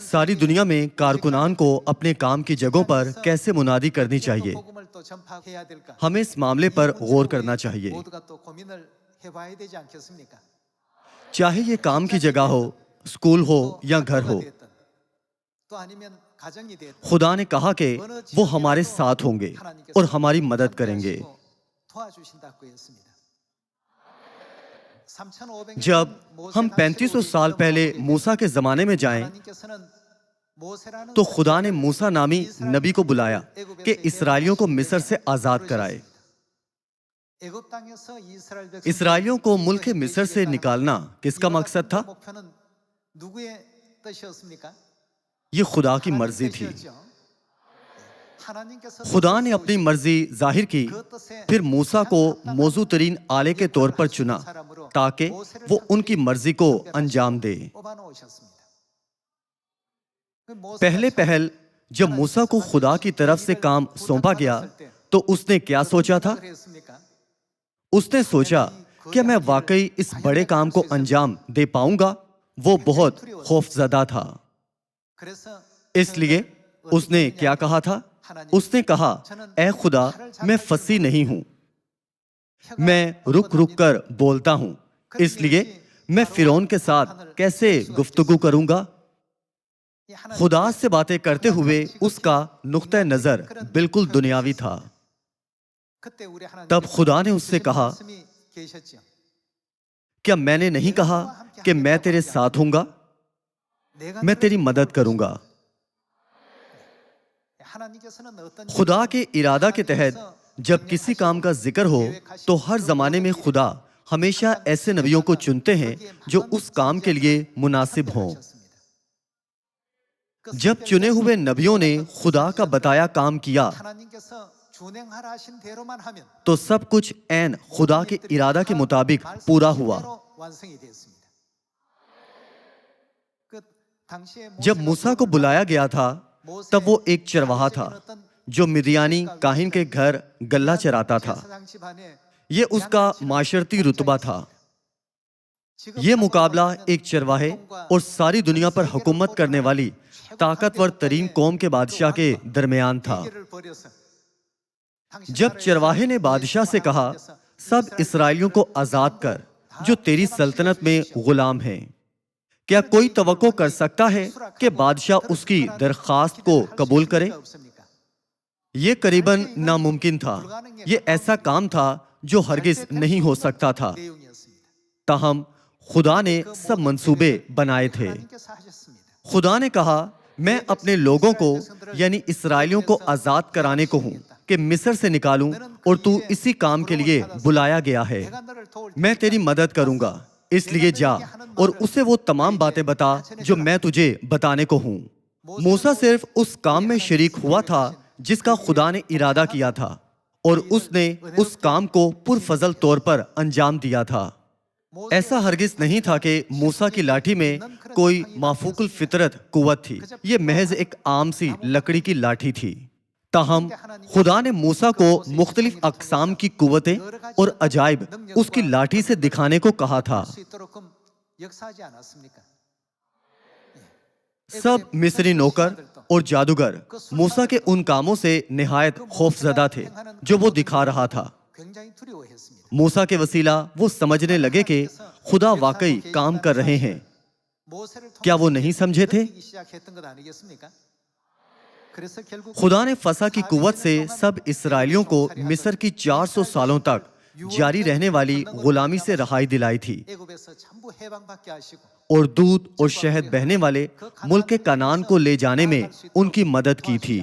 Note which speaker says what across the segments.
Speaker 1: सारी दुनिया में कारकुनान को अपने काम की जगहों पर कैसे मुनादी करनी चाहिए, हमें इस मामले पर गौर करना चाहिए। चाहे ये काम की जगह हो, स्कूल हो या घर हो, खुदा ने कहा कि वो हमारे साथ होंगे और हमारी मदद करेंगे। जब हम 3500 साल पहले मूसा के जमाने में जाएं, तो खुदा ने मूसा नामी नबी को बुलाया कि इस्राएलियों को मिस्र से आजाद कराए। इस्राएलियों को मुल्क मिस्र से निकालना किसका मकसद था? ये खुदा की मर्जी थी। खुदा ने अपनी मर्जी जाहिर की, फिर मूसा को मौजू तरीन आले के तौर पर चुना ताकि वो उनकी मर्जी को अंजाम दे। पहले पहल जब मूसा को खुदा की तरफ से काम सौंपा गया, तो उसने क्या सोचा था? उसने सोचा कि मैं वाकई इस बड़े काम को अंजाम दे पाऊंगा। वो बहुत खौफजदा था। इसलिए उसने क्या कहा था? उसने कहा, ऐ खुदा, मैं फंसी नहीं हूं, मैं रुक रुक कर बोलता हूं, इसलिए मैं फिरौन के साथ कैसे गुफ्तगू करूंगा? खुदा से बातें करते हुए उसका नुक्ता नजर बिल्कुल दुनियावी था। तब खुदा ने उससे कहा, क्या मैंने नहीं कहा कि मैं तेरे साथ हूंगा, मैं तेरी मदद करूंगा? खुदा के इरादा के तहत जब किसी काम का जिक्र हो, तो हर जमाने में खुदा हमेशा ऐसे नबियों को चुनते हैं जो उस काम के लिए मुनासिब हों। जब चुने हुए नबियों ने खुदा का बताया काम किया, तो सब कुछ ऐन खुदा के इरादा के मुताबिक पूरा हुआ। जब मूसा को बुलाया गया था, तब वो एक चरवाहा था जो मिदियानी काहिन के घर गल्ला चराता था। ये उसका माशरती रुतबा था। ये मुकाबला एक चरवाहे और सारी दुनिया पर हुकूमत करने वाली ताकतवर तरीन कौम के बादशाह के दरमियान था। जब चरवाहे ने बादशाह से कहा, सब इस्राएलियों को आजाद कर जो तेरी सल्तनत में गुलाम हैं, क्या कोई तवक्को कर सकता है कि बादशाह उसकी दरखास्त को कबूल करे? यह करीबन नामुमकिन था। यह ऐसा काम था जो हरगिज नहीं हो सकता था। ताहम खुदा ने सब मंसूबे बनाए थे। खुदा ने कहा, मैं अपने लोगों को यानी इस्राएलियों को आजाद कराने को हूं कि मिस्र से निकालूं, और तू इसी काम के लिए बुलाया गया है। मैं तेरी मदद करूंगा, इसलिए जा और उसे वो तमाम बातें बता जो मैं तुझे बताने को हूं। मूसा सिर्फ उस काम में शरीक हुआ था जिसका खुदा ने इरादा किया था, और उसने उस काम को पुरफजल तौर पर अंजाम दिया था। ऐसा हरगिज नहीं था कि मूसा की लाठी में कोई माफूकुल फितरत कुव्वत थी। ये महज एक आम सी लकड़ी की लाठी थी। ताहम खुदा ने मूसा को मुख्तलिफ अक़साम की कुव्वतें और अजाइब उसकी लाठी से दिखाने को कहा था। सब मिस्री नौकर और जादूगर मूसा के उन कामों से निहायत खौफजदा थे जो वो दिखा रहा था। मूसा के वसीला वो समझने लगे कि खुदा वाकई काम कर रहे हैं। क्या वो नहीं समझे थे? खुदा ने फसा की कुव्वत से सब इस्राएलियों को मिस्र की 400 सालों तक जारी रहने वाली गुलामी से रहाई दिलाई थी, और दूध और शहद बहने वाले मुल्क कनान को ले जाने में उनकी मदद की थी।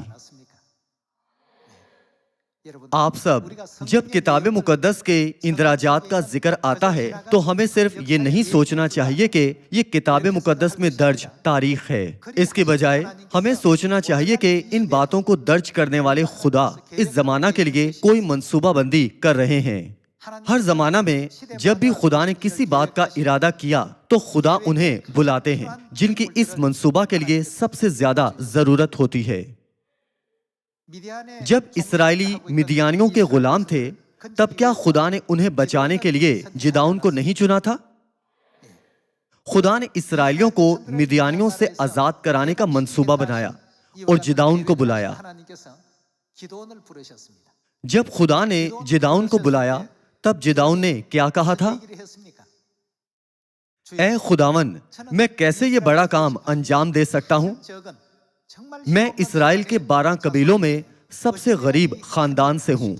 Speaker 1: आप सब जब किताब मुकद्दस के इंदराजात का जिक्र आता है, तो हमें सिर्फ ये नहीं सोचना चाहिए कि ये किताब मुकद्दस में दर्ज तारीख है। इसके बजाय हमें सोचना चाहिए कि इन बातों को दर्ज करने वाले खुदा इस जमाना के लिए कोई मंसूबाबंदी कर रहे हैं। हर जमाना में जब भी खुदा ने किसी बात का इरादा किया, तो खुदा उन्हें बुलाते हैं जिनकी इस मंसूबा के लिए सबसे ज्यादा जरूरत होती है। जब इस्राएली मिदियानियों के गुलाम थे, तब क्या खुदा ने उन्हें बचाने के लिए जिदाउन को नहीं चुना था? खुदा ने इसराइलियों को मिद्यानियों से आजाद कराने का मंसूबा बनाया और जिदाउन को बुलाया। जब खुदा ने जिदाउन को बुलाया तब जिदाउन ने क्या कहा था? ऐ खुदावन, मैं कैसे ये बड़ा काम अंजाम दे सकता हूं? मैं इसराइल के 12 कबीलों में सबसे गरीब खानदान से हूं।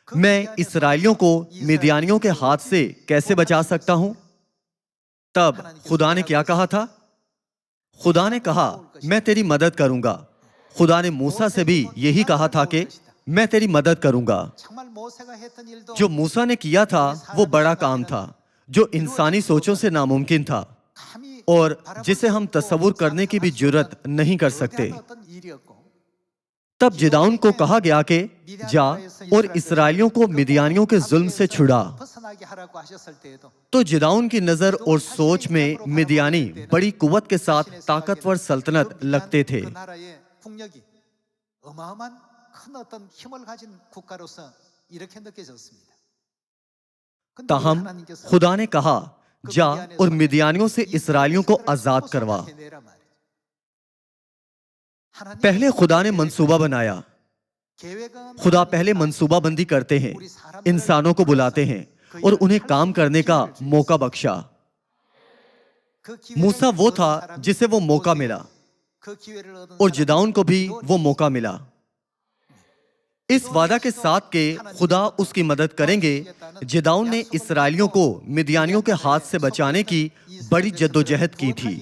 Speaker 1: मैं इसराइलियों को मिद्यानियों के हाथ से कैसे बचा सकता हूं? तब खुदा ने क्या कहा था? खुदा ने कहा, मैं तेरी मदद करूंगा। खुदा ने मूसा से भी यही कहा था कि मैं तेरी मदद करूंगा। जो मूसा ने किया था वो बड़ा काम था, जो इंसानी सोचों से नामुमकिन था और जिसे हम तस्वुर करने की भी जुर्रत नहीं कर सकते। तब जिदाउन को कहा गया कि जा और इसराइलियों को मिद्यानियों के जुल्म से छुड़ा। तो जिदाउन की नजर और सोच में मिद्यानी बड़ी कुव्वत के साथ ताकतवर सल्तनत लगते थे। ताहम खुदा ने कहा, जा और मिद्यानियों से इसराइलियों को आजाद करवा। पहले खुदा ने मंसूबा बनाया। खुदा पहले मंसूबा बंदी करते हैं, इंसानों को बुलाते हैं और उन्हें काम करने का मौका बख्शा। मूसा वो था जिसे वो मौका मिला और जिदाउन को भी वो मौका मिला, इस वादा के साथ के खुदा उसकी मदद करेंगे। जिदाउन ने इसराइलियों को मिद्यानियों के हाथ से बचाने की बड़ी जद्दोजहद की थी।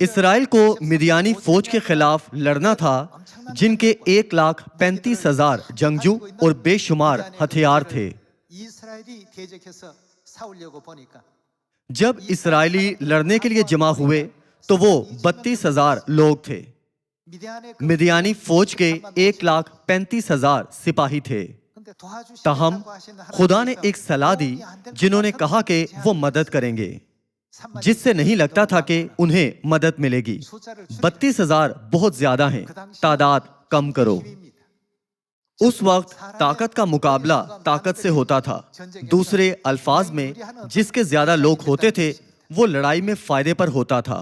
Speaker 1: इसराइल को मिद्यानी फौज के खिलाफ लड़ना था, जिनके 1,35,000 जंगजू और बेशुमार हथियार थे। जब इसराइली लड़ने के लिए जमा हुए तो वो 32,000 लोग थे। मिद्यानी फौज के 1,35,000 सिपाही थे। ताहम खुदा ने एक सलाह दी, जिन्होंने कहा कि वो मदद करेंगे, जिससे नहीं लगता था कि उन्हें मदद मिलेगी। 32,000 बहुत ज्यादा हैं, तादाद कम करो। उस वक्त ताकत का मुकाबला ताकत से होता था। दूसरे अल्फाज में, जिसके ज्यादा लोग होते थे वो लड़ाई में फायदे पर होता था।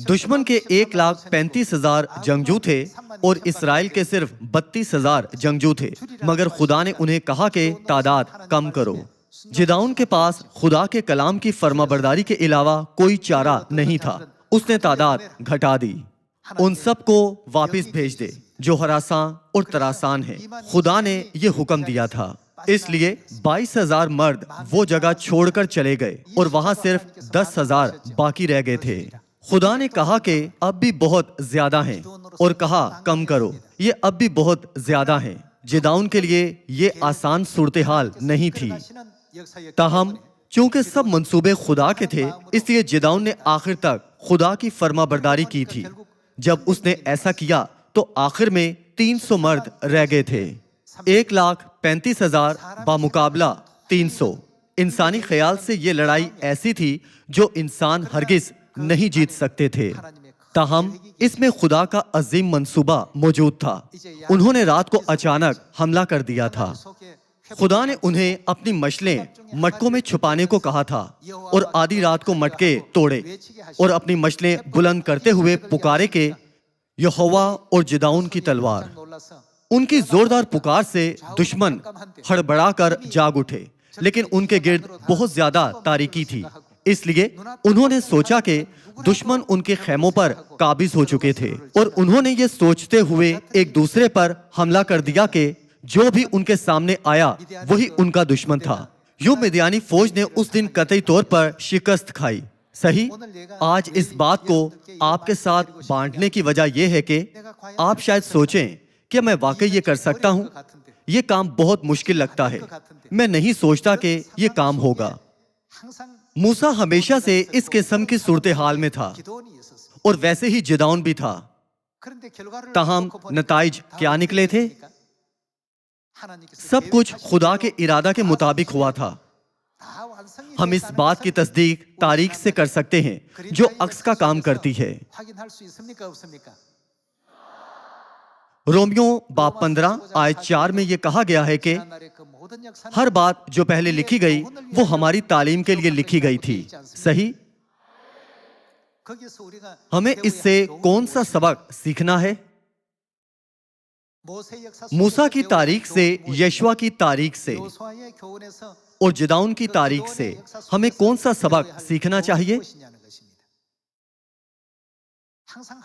Speaker 1: दुश्मन के 1,35,000 जंगजू थे और इसराइल के सिर्फ 32,000 जंगजू थे, मगर खुदा ने उन्हें कहा कि तादाद कम करो। जिदाउन के पास खुदा के कलाम की फर्माबरदारी के अलावा कोई चारा नहीं था। उसने तादाद घटा दी। उन सबको वापस भेज दे जो हरासां और तरासान हैं। खुदा ने ये हुक्म दिया था। इसलिए 22,000 मर्द वो जगह छोड़कर चले गए और वहां सिर्फ 10,000 बाकी रह गए थे। खुदा ने कहा कि अब भी बहुत ज्यादा हैं और कहा कम करो, ये अब भी बहुत ज्यादा हैं। जिदाउन के लिए ये आसान सूरत हाल नहीं थी। ताहम चूंकि सब मंसूबे खुदा के थे, इसलिए जिदाउन ने आखिर तक खुदा की फर्माबरदारी की थी। जब उसने ऐसा किया तो आखिर में 300 मर्द रह गए थे। 1,35,000 बामुकाबला 300। इंसानी ख्याल से ये लड़ाई ऐसी थी जो इंसान हरगिज नहीं जीत सकते थे। ताहम इसमें खुदा का अजीम मंसूबा मौजूद था। उन्होंने रात को अचानक हमला कर दिया था। खुदा ने उन्हें अपनी मशलें मटकों में छुपाने को कहा था और आधी रात को मटके तोड़े और अपनी मशलें बुलंद करते हुए पुकारे के यहोवा और जिदाउन की तलवार। उनकी जोरदार पुकार से दुश्मन हड़बड़ाकर जाग उठे, लेकिन उनके गिर्द बहुत ज्यादा तारीकी थी, इसलिए उन्होंने सोचा कि दुश्मन उनके खेमों पर काबिज हो चुके थे और उन्होंने ये सोचते हुए एक दूसरे पर हमला कर दिया कि जो भी उनके सामने आया वही उनका दुश्मन था। यूं मिद्यानी फौज ने उस दिन कतई तौर पर शिकस्त खाई। सही, आज इस बात को आपके साथ बांटने की वजह यह है कि आप शायद सोचें कि मैं वाकई ये कर सकता हूँ। ये काम बहुत मुश्किल लगता है, मैं नहीं सोचता कि ये काम होगा। मूसा हमेशा से इस किस्म की सूरत हाल में था और वैसे ही जिदाउन भी था। ताहम नताइज क्या निकले थे? सब कुछ खुदा के इरादा के मुताबिक हुआ था। हम इस बात की तस्दीक तारीख से कर सकते हैं जो अक्स का काम करती है। रोमियो बाब 15 आयत 4 में यह कहा गया है कि हर बात जो पहले लिखी गई वो हमारी तालीम के लिए लिखी गई थी। सही? हमें इससे कौन सा सबक सीखना है? मूसा की तारीख से, यशवा की तारीख से और जिदाउन की तारीख से हमें कौन सा सबक सीखना चाहिए?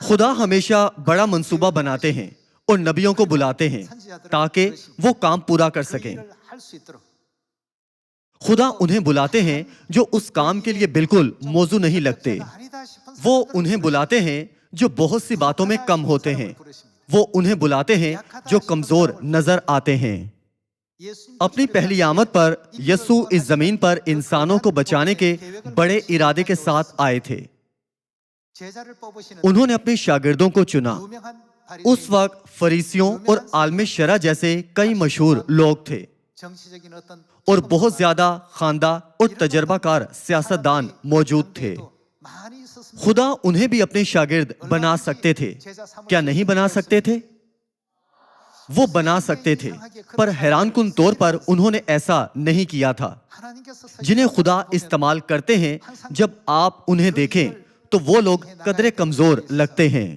Speaker 1: खुदा हमेशा बड़ा मंसूबा बनाते हैं और नबियों को बुलाते हैं ताकि वो काम पूरा कर सकें। खुदा उन्हें बुलाते हैं जो उस काम के लिए बिल्कुल मौजू नहीं लगते। वो उन्हें बुलाते हैं जो बहुत सी बातों में कम होते हैं। वो उन्हें बुलाते हैं जो कमजोर नजर आते हैं। अपनी पहली आमद पर यीशु इस जमीन पर इंसानों को बचाने के बड़े इरादे के साथ आए थे। उन्होंने अपने शागिर्दों को चुना। उस वक्त फरीसियों और आलमे शरा जैसे कई मशहूर लोग थे और बहुत ज्यादा खानदान और तजर्बाकार सियासतदान मौजूद थे। खुदा उन्हें भी अपने शागिर्द बना सकते थे। क्या नहीं बना सकते थे? वो बना सकते थे, पर हैरानकुन तौर पर उन्होंने ऐसा नहीं किया था। जिन्हें खुदा इस्तेमाल करते हैं, जब आप उन्हें देखें तो वो लोग कदरे कमजोर लगते हैं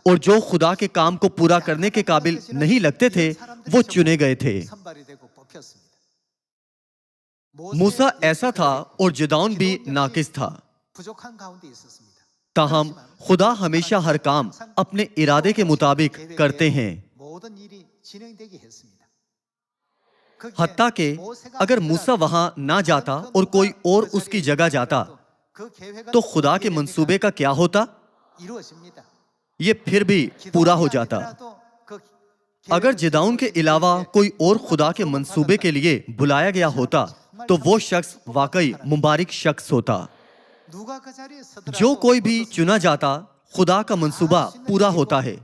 Speaker 1: और जो खुदा के काम को पूरा करने के काबिल नहीं लगते थे वो चुने गए थे। मूसा ऐसा था और जिदाउन भी नाकिस था। ताहम खुदा हमेशा हर काम अपने इरादे के मुताबिक करते हैं। हत्ता कि अगर मूसा वहां ना जाता और कोई और उसकी जगह जाता तो खुदा के मंसूबे का क्या होता? ये फिर भी पूरा हो जाता। अगर जिदाउन के अलावा कोई और खुदा के मंसूबे के लिए बुलाया गया होता तो वो शख्स वाकई मुबारक शख्स होता। जो कोई भी चुना जाता, खुदा का मंसूबा पूरा होता है।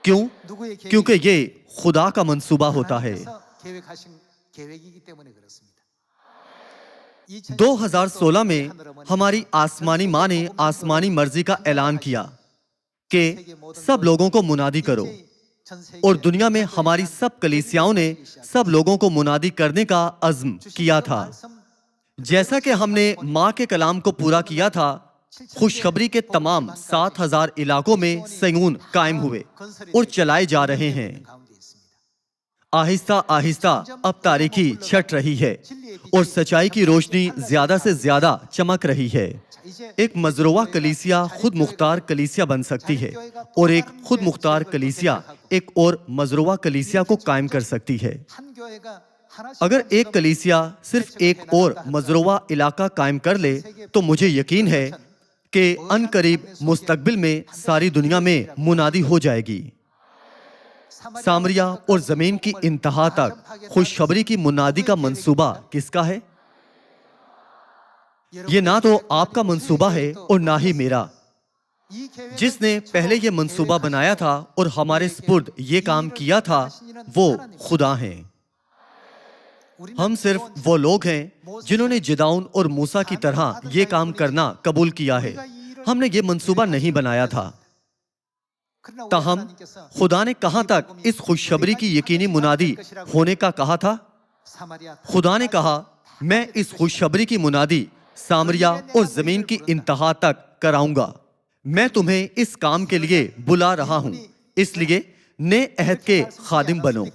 Speaker 1: क्यों? क्योंकि ये खुदा का मंसूबा होता है। 2016 में हमारी आसमानी माँ ने आसमानी मर्जी का ऐलान किया कि सब लोगों को मुनादी करो, और दुनिया में हमारी सब कलीसियाओं ने सब लोगों को मुनादी करने का अज़्म किया था। जैसा कि हमने माँ के कलाम को पूरा किया था, खुशखबरी के तमाम 7000 इलाकों में सयून कायम हुए और चलाए जा रहे हैं। आहिस्ता आहिस्ता अब तारीकी छट रही है और सच्चाई की रोशनी ज्यादा से ज्यादा चमक रही है। एक मजरूवा कलीसिया खुद मुख्तार कलीसिया बन सकती है और एक खुद मुख्तार कलीसिया एक और मजरूवा कलीसिया को कायम कर सकती है। अगर एक कलीसिया सिर्फ एक और मजरूवा इलाका कायम कर ले तो मुझे यकीन है कि अनकरीब मुस्तकबिल में सारी दुनिया में मुनादी हो जाएगी। सामरिया और जमीन की इंतहा तक खुशखबरी की मुनादी का मंसूबा किसका है? ये ना तो आपका मंसूबा है और ना ही मेरा। जिसने पहले ये मंसूबा बनाया था और हमारे स्पुर्द ये काम किया था वो खुदा हैं। हम सिर्फ वो लोग हैं जिन्होंने जिदाउन और मूसा की तरह ये काम करना कबूल किया है। हमने ये मंसूबा नहीं बनाया था। ताहम खुदा ने कहां तक इस खुशखबरी की यकीनी मुनादी होने का कहा था? खुदा ने कहा, मैं इस खुशखबरी की मुनादी सामरिया और जमीन की इंतहा तक कराऊंगा। मैं तुम्हें इस काम के लिए बुला रहा हूं, इसलिए नए अहद के खादिम बनो।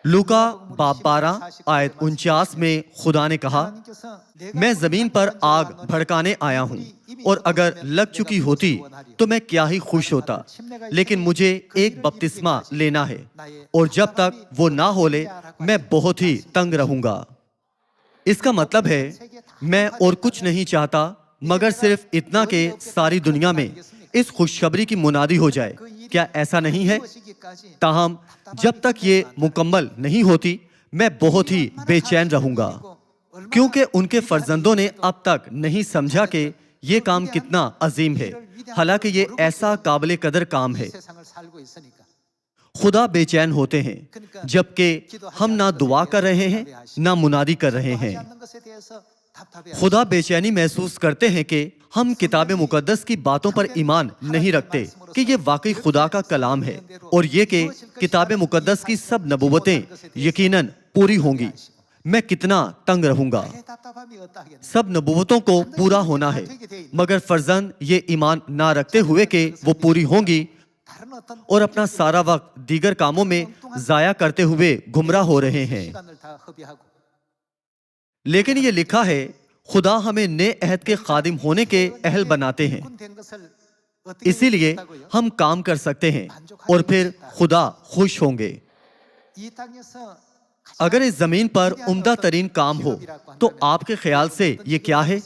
Speaker 1: लूका बाब 12 आयत 49 में खुदा ने कहा, मैं जमीन पर आग भड़काने आया हूं और अगर लग चुकी होती तो मैं क्या ही खुश होता, लेकिन मुझे एक बपतिस्मा लेना है और जब तक वो ना हो ले मैं बहुत ही तंग रहूंगा। इसका मतलब है मैं और कुछ नहीं चाहता मगर सिर्फ इतना कि सारी दुनिया में इस खुशखबरी की मुनादी हो जाए। क्या ऐसा नहीं है? ताहम जब तक ये मुकम्मल नहीं होती मैं बहुत ही बेचैन रहूंगा, क्योंकि उनके फर्जंदों ने अब तक नहीं समझा कि ये काम कितना अजीम है, हालांकि ये ऐसा काबिल कदर काम है। खुदा बेचैन होते हैं जबकि हम ना दुआ कर रहे हैं ना मुनादी कर रहे हैं। खुदा बेचैनी महसूस करते हैं कि हम किताब मुकद्दस की बातों पर ईमान नहीं रखते कि ये वाकई खुदा का कलाम है और ये कि किताब मुकद्दस की सब नबूवतें यकीनन पूरी होंगी। मैं कितना तंग रहूंगा। सब नबूवतों को पूरा होना है, मगर फर्जंद ये ईमान ना रखते हुए कि वो पूरी होंगी और अपना सारा वक्त दीगर कामों में जाया करते हुए गुमराह हो रहे हैं। लेकिन ये लिखा है, खुदा हमें नए अहद के खादिम होने के अहल बनाते हैं, इसीलिए हम काम कर सकते हैं और फिर खुदा खुश होंगे। अगर इस जमीन पर उम्दा तरीन काम हो तो आपके ख्याल से ये क्या है?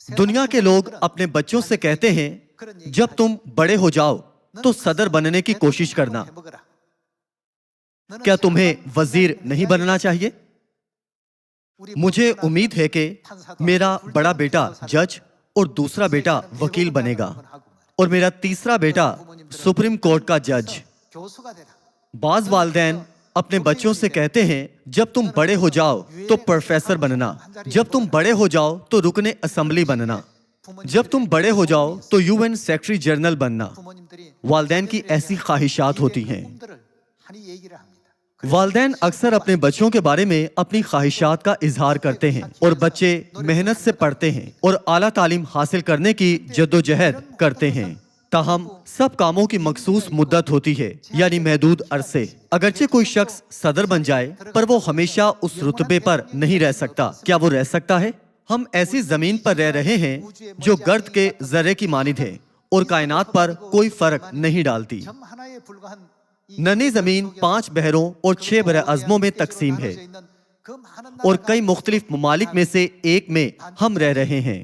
Speaker 1: दुनिया के लोग अपने बच्चों से कहते हैं, जब तुम बड़े हो जाओ तो सदर बनने की कोशिश करना। क्या तुम्हें वजीर नहीं बनना चाहिए? मुझे उम्मीद है कि मेरा बड़ा बेटा जज और दूसरा बेटा वकील बनेगा और मेरा तीसरा बेटा सुप्रीम कोर्ट का जज। बाज वालिदैन अपने बच्चों से कहते हैं, जब तुम बड़े हो जाओ तो प्रोफेसर बनना, जब तुम बड़े हो जाओ तो रुकने असेंबली बनना, जब तुम बड़े हो जाओ तो यूएन सेक्रेटरी जनरल बनना। वालिदैन की ऐसी ख्वाहिशात होती हैं। वालिदैन अक्सर अपने बच्चों के बारे में अपनी ख्वाहिशात का इजहार करते हैं और बच्चे मेहनत से पढ़ते हैं और आला तालीम हासिल करने की जद्दोजहद करते हैं। ताहम सब कामों की मखसूस मुद्दत होती है, यानी महदूद अरसे। अगरचे कोई शख्स सदर बन जाए पर वो हमेशा उस रुतबे पर नहीं रह सकता। क्या वो रह सकता है? हम ऐसी जमीन पर रह रहे हैं जो गर्द के जर्रे की मानिद है और कायनात पर कोई फर्क नहीं डालती। नन्ही जमीन 5 बहरों और 6 बरे अज़मों में तकसीम है और कई मुख्तलिफ ममालिक में से एक में हम रह रहे हैं।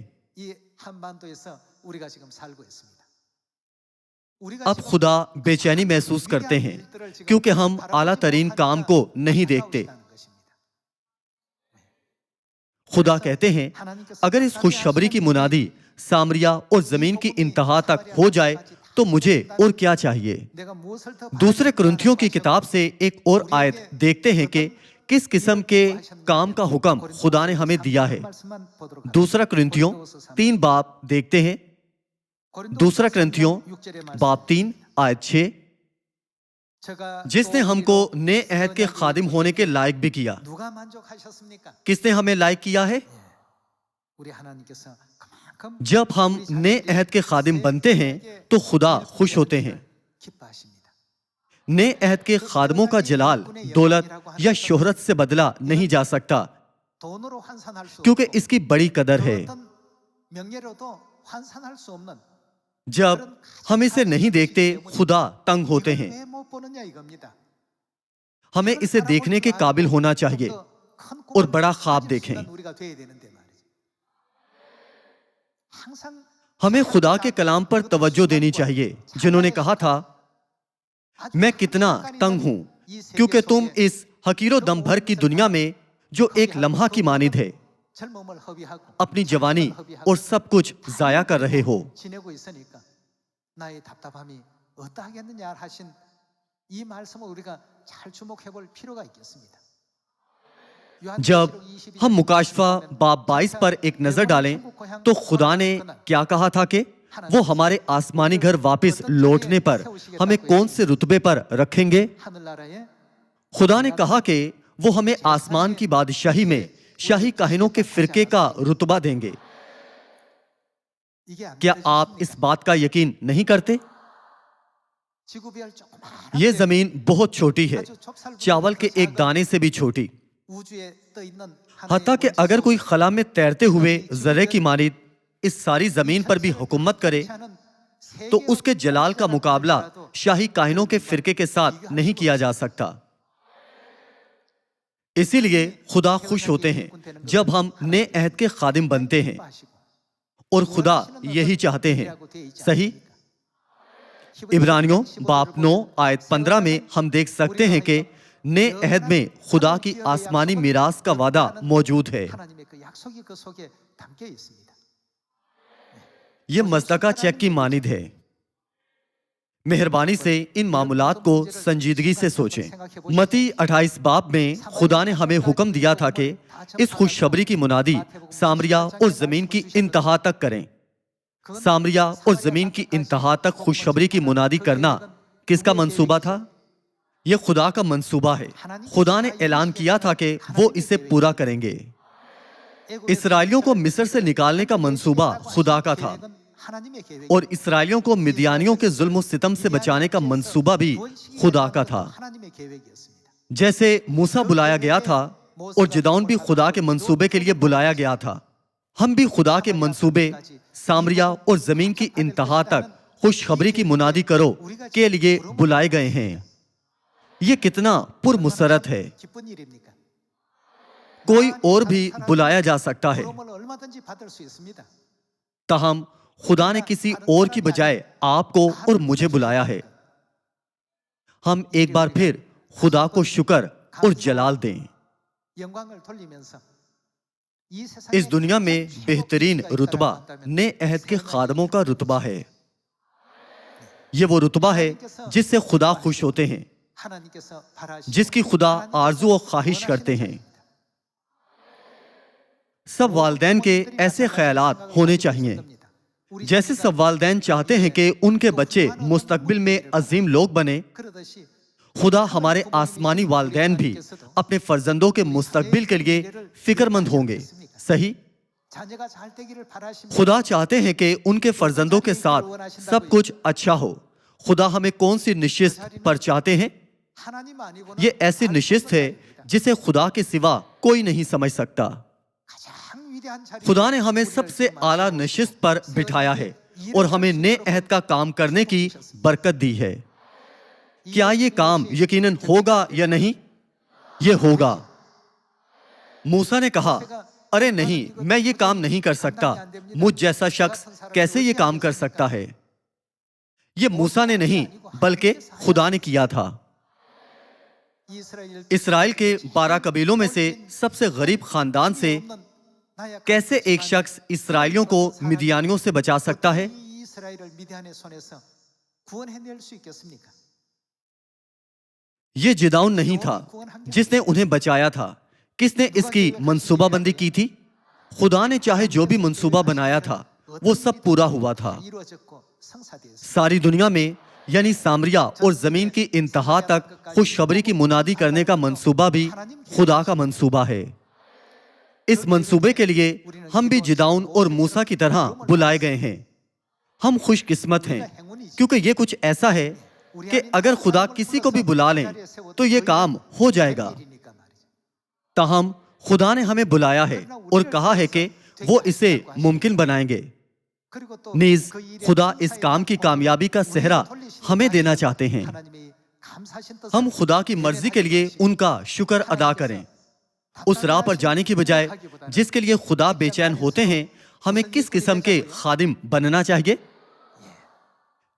Speaker 1: अब खुदा बेचैनी महसूस करते हैं क्योंकि हम आला तरीन काम को नहीं देखते। खुदा कहते हैं, अगर इस खुशखबरी की मुनादी सामरिया और जमीन की इंतहा तक हो जाए तो मुझे और क्या चाहिए। दूसरे कुरिन्थियों की किताब से एक और आयत देखते हैं कि किस किस्म के काम का हुक्म खुदा ने हमें दिया है। दूसरा कुरिन्थियों 3 बाब देखते हैं। दूसरा कुरिन्थियों बाब 3 आयत 6, जिसने हमको नए अहद के खादिम होने के लायक भी किया। किसने हमें लायक किया है? जब हम नए अहद के खादिम बनते हैं तो खुदा खुश होते हैं। नए अहद के खादमों का जलाल दौलत या शोहरत से बदला नहीं जा सकता क्योंकि इसकी बड़ी कदर है। जब हम इसे नहीं देखते खुदा तंग होते हैं। हमें इसे देखने के काबिल होना चाहिए और बड़ा ख्वाब देखें। हमें खुदा के कलाम पर तवज्जो देनी चाहिए, जिन्होंने कहा था, मैं कितना तंग हूं क्योंकि तुम इस हकीरो दम भर की दुनिया में जो एक लम्हा की मानिद है अपनी जवानी और सब कुछ जाया कर रहे हो। जब हम मुकाशफा बाब 22 पर एक नजर डालें तो खुदा ने क्या कहा था कि वो हमारे आसमानी घर वापस लौटने पर हमें कौन से रुतबे पर रखेंगे। खुदा ने कहा कि वो हमें आसमान की बादशाही में शाही काहिनों के फिरके का रुतबा देंगे। क्या आप इस बात का यकीन नहीं करते? ये जमीन बहुत छोटी है, चावल के एक दाने से भी छोटी। हत्ता कि अगर कोई खला में तैरते हुए जर्रे की मानिद इस सारी जमीन पर भी हुकूमत करे तो उसके जलाल का मुकाबला शाही काहिनों के फिरके के साथ नहीं किया जा सकता। इसीलिए खुदा खुश होते हैं जब हम नए अहद के खादिम बनते हैं और खुदा यही चाहते हैं। सही। इब्रानियों बाब 9 आयत 15 में हम देख सकते हैं कि नए अहद में खुदा की आसमानी मिरास का वादा मौजूद है। यह मज़दका चेक की मानिद है। मेहरबानी से इन मामलात को संजीदगी से सोचें। मती 28 बाब में खुदा ने हमें हुक्म दिया था कि इस खुशखबरी की मुनादी सामरिया और जमीन की इंतहा तक करें। सामरिया और जमीन की इंतहा तक खुशखबरी की मुनादी करना किसका मंसूबा था? यह खुदा का मंसूबा है। खुदा ने ऐलान किया था कि वो इसे पूरा करेंगे। इसराइलियों को मिस्र से निकालने का मंसूबा खुदा का था और इसराइलियों को मिद्यानियों के जुल्म सितम से बचाने का मंसूबा भी खुदा का था। जैसे मूसा बुलाया गया था और जिदौन भी खुदा के मंसूबे के लिए बुलाया गया था, हम भी खुदा के मंसूबे सामरिया और जमीन की इंतहा तक खुशखबरी की मुनादी करो के लिए बुलाए गए हैं। ये कितना पुरमुसरत है। कोई और भी बुलाया जा सकता है, ताहम खुदा ने किसी और की बजाय आपको और मुझे बुलाया है। हम एक बार फिर खुदा को शुक्र और जलाल दें। इस दुनिया में बेहतरीन रुतबा नए अहद के खादमों का रुतबा है। ये वो रुतबा है जिससे खुदा खुश होते हैं, जिसकी खुदा आरजू और ख्वाहिश करते हैं। सब वालिदैन के ऐसे ख्यालात होने चाहिए। जैसे सब वालिदैन चाहते हैं कि उनके बच्चे मुस्तकबिल में अजीम लोग बने, खुदा हमारे आसमानी वालिदैन भी अपने फर्जंदों के मुस्तकबिल के लिए फिक्रमंद होंगे। सही? खुदा चाहते हैं कि उनके फर्जंदों के साथ सब कुछ अच्छा हो। खुदा हमें कौन सी निशिस्त पर चाहते हैं? ये ऐसी निशिस्त है जिसे खुदा के सिवा कोई नहीं समझ सकता। खुदा ने हमें सबसे आला नशिस्त पर बिठाया है और हमें नए अहद का काम करने की बरकत दी है। क्या ये काम यकीनन होगा या नहीं? ये होगा। मूसा ने कहा, अरे नहीं, मैं ये काम नहीं कर सकता। मुझ जैसा शख्स कैसे ये काम कर सकता है? ये मूसा ने नहीं बल्कि खुदा ने किया था। इसराइल के 12 कबीलों में से सबसे गरीब खानदान से कैसे एक शख्स इसराइलियों को मिदियानियों से बचा सकता है? ये जिदौन नहीं था जिसने उन्हें बचाया था। किसने इसकी मंसूबाबंदी की थी? खुदा ने चाहे जो भी मंसूबा बनाया था वो सब पूरा हुआ था। सारी दुनिया में यानी सामरिया और जमीन की इंतहा तक खुशखबरी की मुनादी करने का मंसूबा भी खुदा का मंसूबा है। इस मंसूबे के लिए हम भी जिदौन और मूसा की तरह बुलाए गए हैं। हम खुशकिस्मत हैं क्योंकि ये कुछ ऐसा है कि अगर खुदा किसी को भी बुला लें तो ये काम हो जाएगा। ताहम खुदा ने हमें बुलाया है और कहा है कि वो इसे मुमकिन बनाएंगे। नीज खुदा इस काम की कामयाबी का सेहरा हमें देना चाहते हैं। हम खुदा की मर्जी के लिए उनका शुक्र अदा करें। उस राह पर जाने की बजाय जिसके लिए खुदा बेचैन होते हैं, हमें किस किस्म के खादिम बनना चाहिए?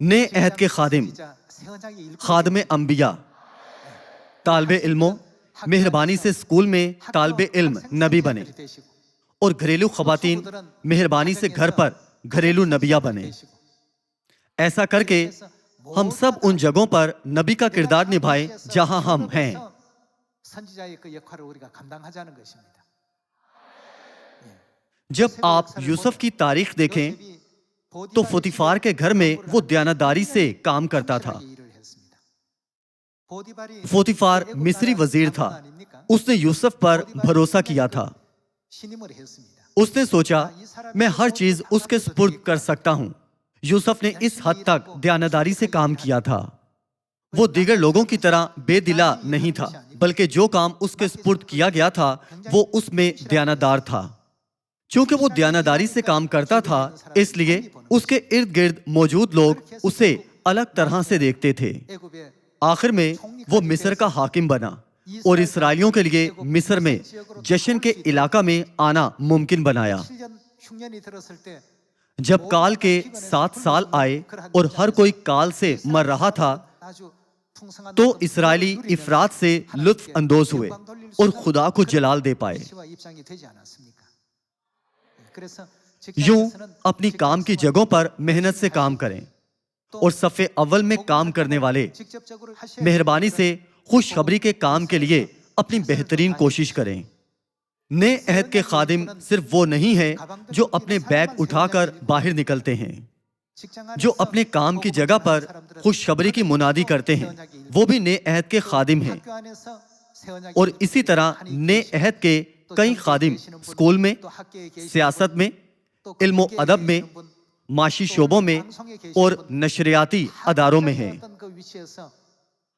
Speaker 1: नए अहद के खादिम, खादमे अंबिया, तालिबे इल्मों, मेहरबानी से स्कूल में तालिबे इल्म नबी बने और घरेलू खवातीन मेहरबानी से घर पर घरेलू नबिया बने। ऐसा करके हम सब उन जगहों पर नबी का किरदार निभाएं जहां हम हैं। जब आप यूसुफ की तारीख देखें तो पोतीफार के घर में वो दयानतदारी से काम करता था। पोतीफार मिस्री वजीर था। उसने यूसुफ पर भरोसा किया था। उसने सोचा मैं हर चीज उसके सुपुर्द कर सकता हूं। यूसुफ ने इस हद तक दयानतदारी से काम किया था। वो दीगर लोगों की तरह बेदिला नहीं था, बल्कि जो काम उसके सुपुर्द किया गया था वो उसमें दयानतदार था। क्योंकि वो दयानतदारी से काम करता था, इसलिए उसके इर्द गिर्द मौजूद लोग उसे अलग तरह से देखते थे। आखिर में वो मिस्र का हाकिम बना और इसराइलियों के लिए मिस्र में जश्न के इलाका में आना मुमकिन बनाया। जब काल के 7 साल आए और हर कोई काल से मर रहा था, तो इसराइली इफरात से लुत्फ अंदोज हुए और खुदा को जलाल दे पाए। यूं अपनी काम की जगहों पर मेहनत से काम करें। और सफ़े अव्वल में काम करने वाले मेहरबानी से खुशखबरी के काम के लिए अपनी बेहतरीन कोशिश करें। नए अहद के खादिम सिर्फ वो नहीं है जो अपने बैग उठाकर बाहर निकलते हैं, जो अपने काम की जगह पर खुशखबरी की मुनादी करते हैं, वो भी नए अहद के खादिम हैं। और इसी तरह नए अहद के कई खादिम स्कूल में, सियासत में, इल्म अदब में, माशी शोबों में और नशरियाती अदारों में हैं।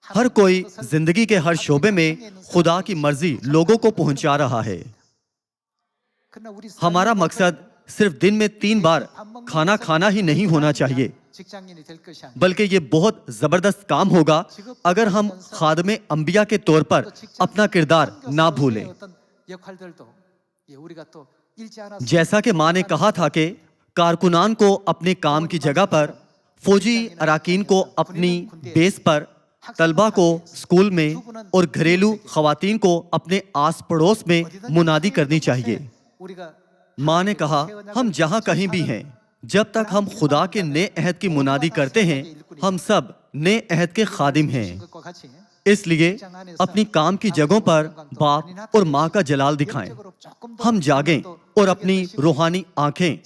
Speaker 1: हर कोई जिंदगी के हर शोबे में खुदा की मर्जी लोगों को पहुंचा रहा है। हमारा मकसद सिर्फ दिन में 3 बार खाना खाना ही नहीं होना चाहिए, बल्कि ये बहुत जबरदस्त काम होगा अगर हम खादमे अंबिया के तौर पर अपना किरदार ना भूलें। जैसा कि माँ ने कहा था कि कारकुनान को अपने काम की जगह पर, फौजी अराकीन को अपनी बेस पर, तलबा को स्कूल में और घरेलू खवातीन को अपने आस पड़ोस में मुनादी करनी चाहिए। माँ ने कहा, हम जहाँ कहीं भी हैं, जब तक हम खुदा के नए अहद की मुनादी करते हैं, हम सब नए अहद के खादिम हैं। इसलिए अपनी काम की जगहों पर बाप और माँ का जलाल दिखाएं। हम जागें और अपनी रूहानी आंखें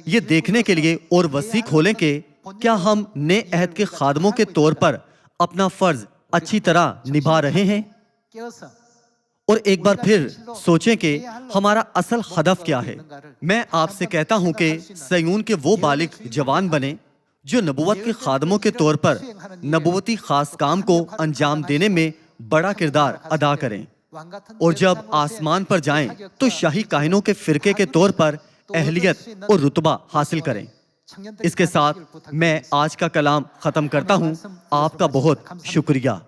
Speaker 1: ये देखने के लिए और वसी खोलें कि क्या हम नए अहद के खादमों के तौर पर अपना फर्ज अच्छी तरह निभा रहे हैं। और एक बार फिर सोचें कि हमारा असल हदफ क्या है। मैं आपसे कहता हूं कि सयून के वो बालिग जवान बने जो नबुवत के खादमों के तौर पर नबुवती खास काम को अंजाम देने में बड़ा किरदार अदा करें, और जब आसमान पर जाएं तो शाही काहिनों के फिरके के तौर पर अहलियत और रुतबा हासिल करें। इसके साथ मैं आज का कलाम खत्म करता हूं। आपका बहुत शुक्रिया।